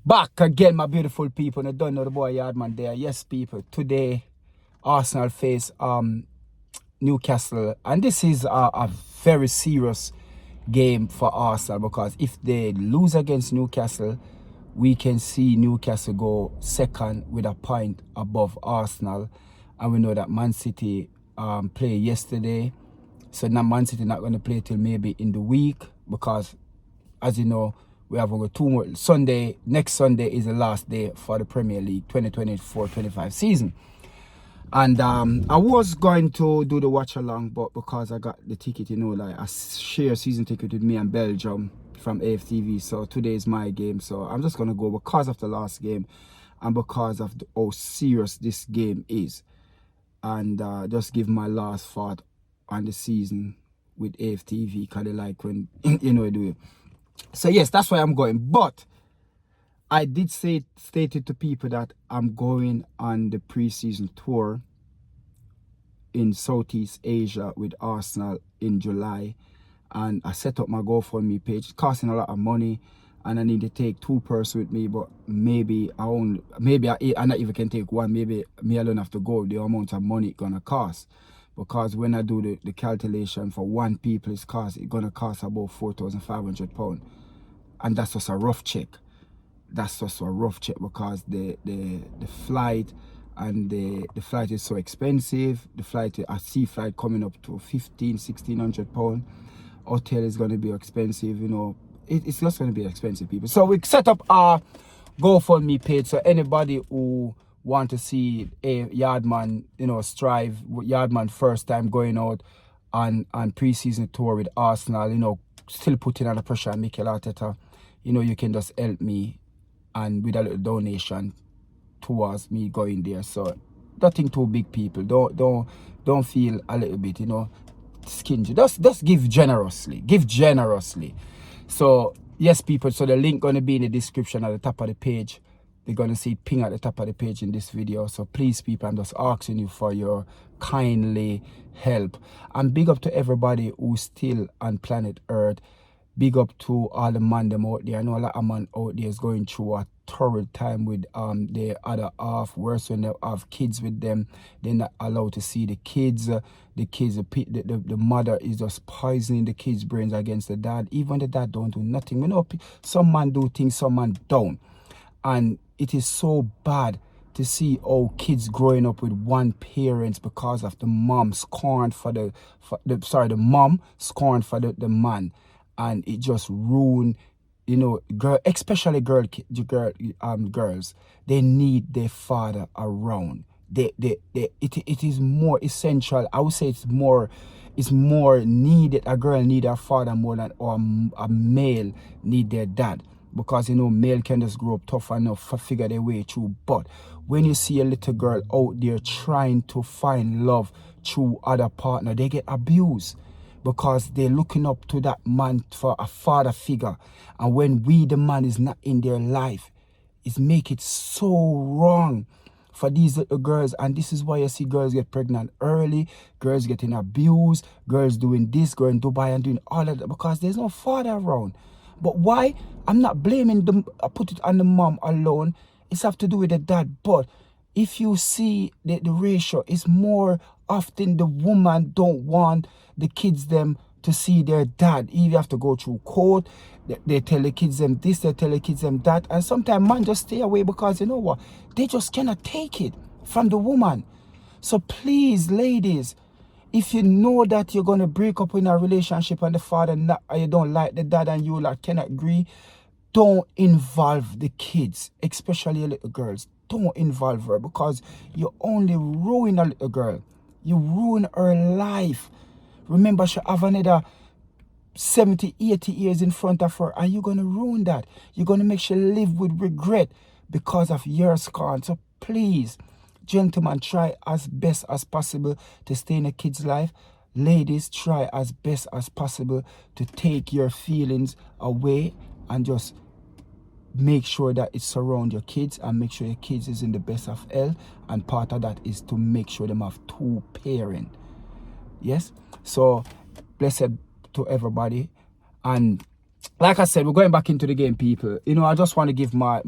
Back again, my beautiful people. I don't know the boy Yardman there. Yes, people. Today, Arsenal face Newcastle, and this is a very serious game for Arsenal, because if they lose against Newcastle, we can see Newcastle go second with a point above Arsenal, and we know that Man City play yesterday, so now Man City not going to play till maybe in the week, because as you know, we have over 2 more. Next Sunday is the last day for the Premier League 2024-25 season. And I was going to do the watch along, but because I got the ticket, you know, like I share season ticket with me and Belgium from AFTV. So today is my game. So I'm just going to go because of the last game and because of how serious this game is. And just give my last thought on the season with AFTV, kind of like when, you know, I do it. So yes, that's why I'm going. But I did stated to people that I'm going on the preseason tour in Southeast Asia with Arsenal in July, and I set up my GoFundMe page. It's costing a lot of money, and I need to take 2 persons with me. But maybe I not even can take one. Maybe me alone have to go. The amount of money it's gonna cost, because when I do the calculation for 1 people, it's gonna cost about £4,500, and that's just a rough check. That's just a rough check, because the flight and the flight is so expensive. The flight, a sea flight, coming up to £1,600. Hotel is going to be expensive, you know. It's just going to be expensive, people. So we set up our GoFundMe page, so anybody who want to see a Yardman, you know, strive, Yardman first time going out on preseason tour with Arsenal, you know, still putting under pressure on Mikel Arteta, you know, you can just help me and with a little donation towards me going there. So nothing too big, people. Don't feel a little bit, you know, stingy. Just give generously. Give generously. So yes, people, so the link gonna be in the description at the top of the page. They're gonna see it ping at the top of the page in this video. So please, people, I'm just asking you for your kindly help. And big up to everybody who's still on planet Earth. Big up to all the man them out there. I know a lot of man out there is going through a torrid time with their other half. Worse when they have kids with them, they're not allowed to see the kids. The mother is just poisoning the kids' brains against the dad. Even the dad don't do nothing. We know some man do things, some man don't. And it is so bad to see all kids growing up with one parent because of the mom scorned for the mom scorned for the man. And it just ruined, you know, especially girls. They need their father around. It is more essential. I would say it's more needed. A girl need her father more than a male need their dad. Because, you know, male can just grow up tough enough to figure their way through. But when you see a little girl out there trying to find love through other partner, they get abused. Because they're looking up to that man for a father figure. And when the man is not in their life, it make it so wrong for these little girls. And this is why you see girls get pregnant early, girls getting abused, girls doing this, going to Dubai and doing all of that, because there's no father around. But why? I'm not blaming them. I put it on the mom alone. It's have to do with the dad. But if you see the ratio, it's more often the woman don't want the kids them to see their dad. If you have to go through court, they tell the kids them this, they tell the kids them that. And sometimes man just stay away because, you know what, they just cannot take it from the woman. So please, ladies, if you know that you're going to break up in a relationship and the father you don't like the dad and you like cannot agree, don't involve the kids, especially little girls. Don't involve her, because you only ruin a little girl. You ruin her life. Remember, she have another 70, 80 years in front of her, and you're going to ruin that. You're going to make she live with regret because of your scorn. So please, gentlemen, try as best as possible to stay in a kid's life. Ladies, try as best as possible to take your feelings away and just make sure that it surround your kids, and make sure your kids is in the best of health. And part of that is to make sure them have 2 parents. Yes, so blessed to everybody. And like I said, we're going back into the game, people. You know, I just want to give my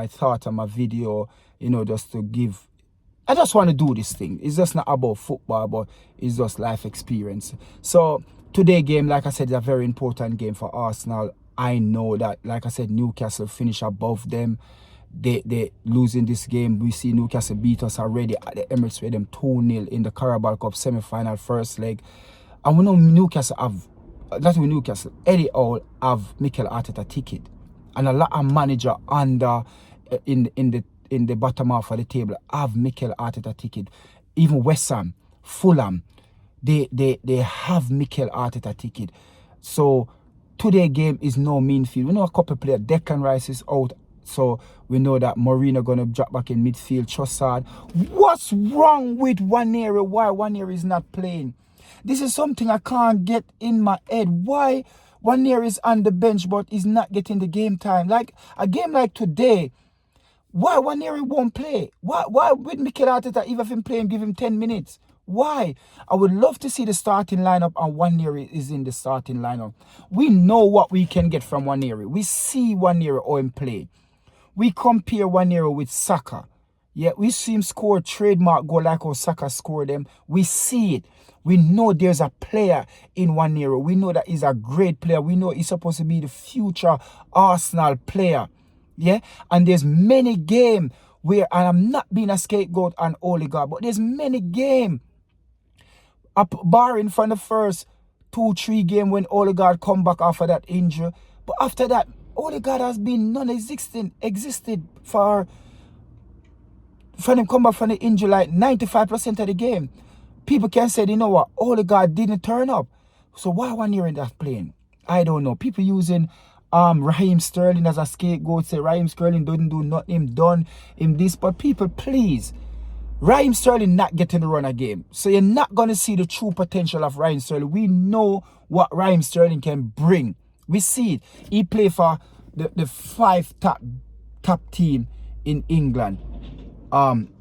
thought on my video, you know, just to give, I just want to do this thing. It's just not about football, but it's just life experience. So today game, like I said, is a very important game for Arsenal. I know that, like I said, Newcastle finish above them. They losing this game. We see Newcastle beat us already at the Emirates with them 2-0 in the Carabao Cup semi-final first leg. And we know Newcastle have, not with Newcastle, Eddie Howe have Mikel Arteta ticket. And a lot of manager under in the bottom half of the table have Mikel Arteta ticket. Even West Ham, Fulham, they have Mikel Arteta ticket. So today game is no mean feat. We know a couple of players. Declan Rice is out. So we know that Mourinho gonna drop back in midfield. Trossard. What's wrong with Waneri? Why Waneri is not playing? This is something I can't get in my head. Why Waneri is on the bench but is not getting the game time? Like a game like today, why Waneri won't play? Why with Mikel Arteta, even if him playing, give him 10 minutes? Why? I would love to see the starting lineup, and Waneri is in the starting lineup. We know what we can get from Waneri. We see Waneri or him play. We compare Waneri with Saka. Yeah, we see him score trademark goal like how Saka scored them. We see it. We know there's a player in Waneri. We know that he's a great player. We know he's supposed to be the future Arsenal player. Yeah, and there's many games where, and I'm not being a scapegoat and oligarch, but there's many games, barring from the first 2-3 games when Odegaard come back after that injury. But after that, Odegaard has been existed for him come back from the injury like 95% of the game. People can say, you know what, Odegaard didn't turn up. So why one year in that playing? I don't know. People using Raheem Sterling as a scapegoat, say Raheem Sterling didn't do nothing, him done him this. But people, please, Raheem Sterling not getting the run a game. So you're not going to see the true potential of Raheem Sterling. We know what Raheem Sterling can bring. We see it. He played for the 5 top team in England.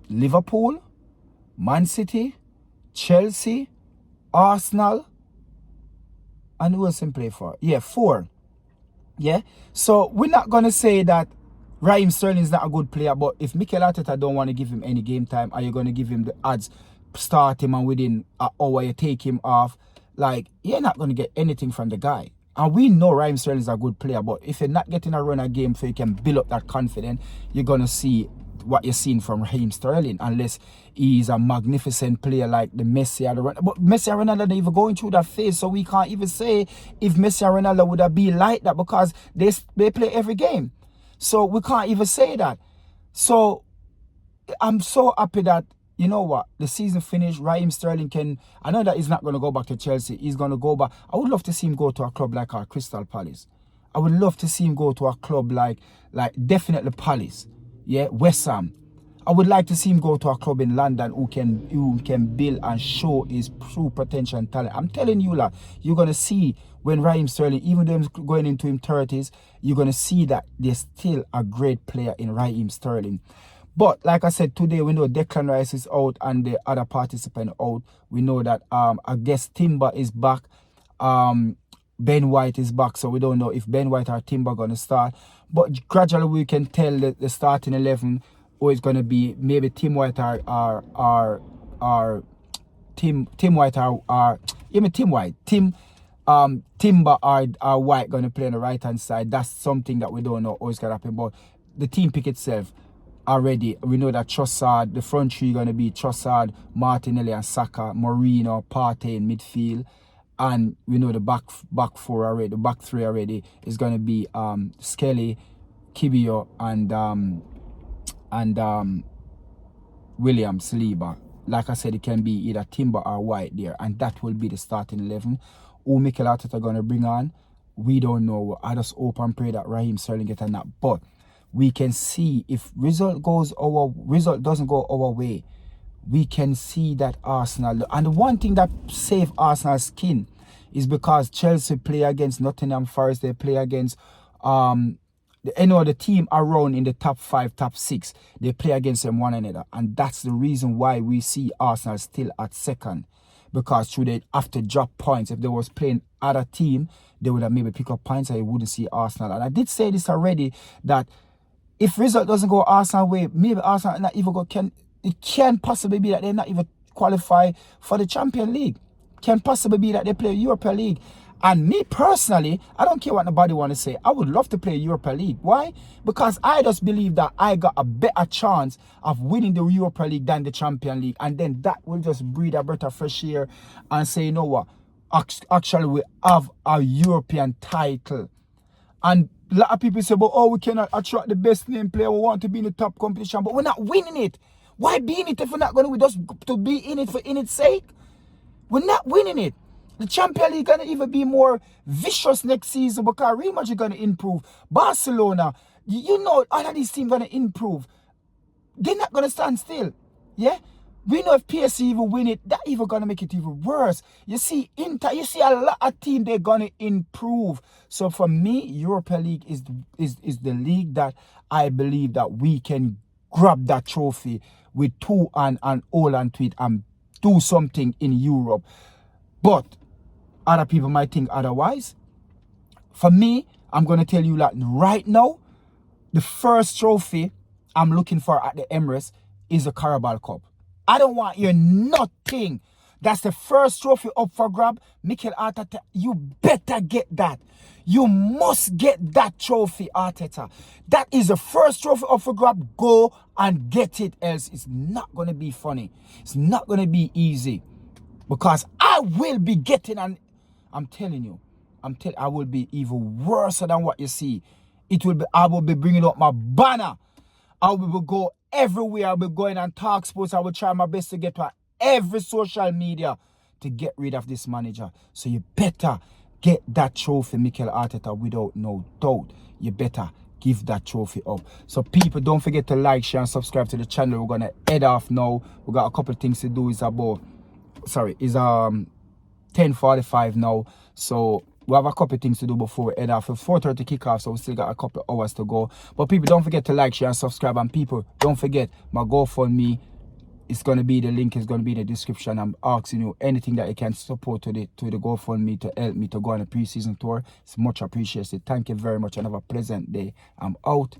Liverpool, Man City, Chelsea, Arsenal, and who else he play for? Yeah, 4. Yeah, so we're not going to say that Raheem Sterling is not a good player, but if Mikel Arteta don't want to give him any game time, are you going to give him the odds, start him, and within an hour you take him off? Like, you're not going to get anything from the guy. And we know Raheem Sterling is a good player, but if you're not getting a run a game so you can build up that confidence, you're going to see what you're seeing from Raheem Sterling, unless he's a magnificent player like the Messi or the Ronaldo. But Messi and Ronaldo, they're even going through that phase, so we can't even say if Messi and Ronaldo would have been like that, because they play every game. So we can't even say that. So I'm so happy that, you know what, the season finished. Raheem Sterling can, I know that he's not going to go back to Chelsea. He's going to go back. I would love to see him go to a club like our Crystal Palace. I would love to see him go to a club like definitely Palace. Yeah, West Ham. I would like to see him go to a club in London who can build and show his true potential and talent. I'm telling you, like, you're going to see when Raheem Sterling, even though he's going into his 30s, you're going to see that there's still a great player in Raheem Sterling. But like I said, today we know Declan Rice is out and the other participant out. We know that I guess Timber is back. Ben White is back, so we don't know if Ben White or Timber going to start. But gradually we can tell the starting 11 who is going to be. Maybe Tim White or Tim White or even Tim White. Timber or White going to play on the right hand side. That's something that we don't know always going to happen. But the team pick itself already, we know that Trossard, the front three going to be Trossard, Martinelli and Saka, Mourinho, Partey in midfield. And we know the back four already, the back three already is going to be Skelly, Kibio, and William Saliba. Like I said, it can be either Timber or White there, and that will be the starting 11. Who Mikel Arteta going to bring on, we don't know. I just hope and pray that Raheem Sterling get a nap. But we can see if result doesn't go our way, we can see that Arsenal, and the one thing that saved Arsenal's skin is because Chelsea play against Nottingham Forest, they play against the team around in the top 5, top 6, they play against them one another, and that's the reason why we see Arsenal still at second, because through they have to drop points. If they was playing other team, they would have maybe pick up points and you wouldn't see Arsenal. And I did say this already, that if result doesn't go Arsenal way, maybe Arsenal not even go, it can possibly be that they not even qualify for the Champions League. Can possibly be that they play Europa League. And me personally, I don't care what nobody want to say. I would love to play Europa League. Why? Because I just believe that I got a better chance of winning the Europa League than the Champions League. And then that will just breathe a breath of fresh air and say, you know what? Actually, we have a European title. And a lot of people say, but oh, we cannot attract the best name player. We want to be in the top competition, but we're not winning it. Why be in it if we're not going to just to be in it for in its sake? We're not winning it. The Champions League gonna even be more vicious next season because Real Madrid gonna improve. Barcelona, you know, all of these teams gonna improve. They're not gonna stand still. Yeah? We know if PSG even win it, that even gonna make it even worse. You see, Inter, you see a lot of teams, they're gonna improve. So for me, Europa League is the league that I believe that we can grab that trophy with two and all and tweet and do something in Europe. But other people might think otherwise. For me, I'm going to tell you that right now, the first trophy I'm looking for at the Emirates is the Carabao Cup. I don't want you nothing. That's the first trophy up for grab. Mikel Arteta, you better get that. You must get that trophy, Arteta. That is the first trophy up for grab. Go and get it, else it's not going to be funny. It's not going to be easy. Because I will be getting, and I'm telling you, I will be even worse than what you see. I will be bringing up my banner. I will go everywhere. I will be going on Talk Sports. I will try my best to get to every social media to get rid of this manager. So you better get that trophy, Mikel Arteta, without no doubt. You better give that trophy up. So people, don't forget to like, share, and subscribe to the channel. We're gonna head off now. We got a couple of things to do. It's 10:45 now, so we have a couple of things to do before we head off. It's 4:30 kickoff, so we still got a couple of hours to go. But people, don't forget to like, share, and subscribe. And people, don't forget my GoFundMe. It's gonna be, the link is gonna be in the description. I'm asking you anything that you can support to the GoFundMe to help me to go on a preseason tour. It's much appreciated. Thank you very much and have a pleasant day. I'm out.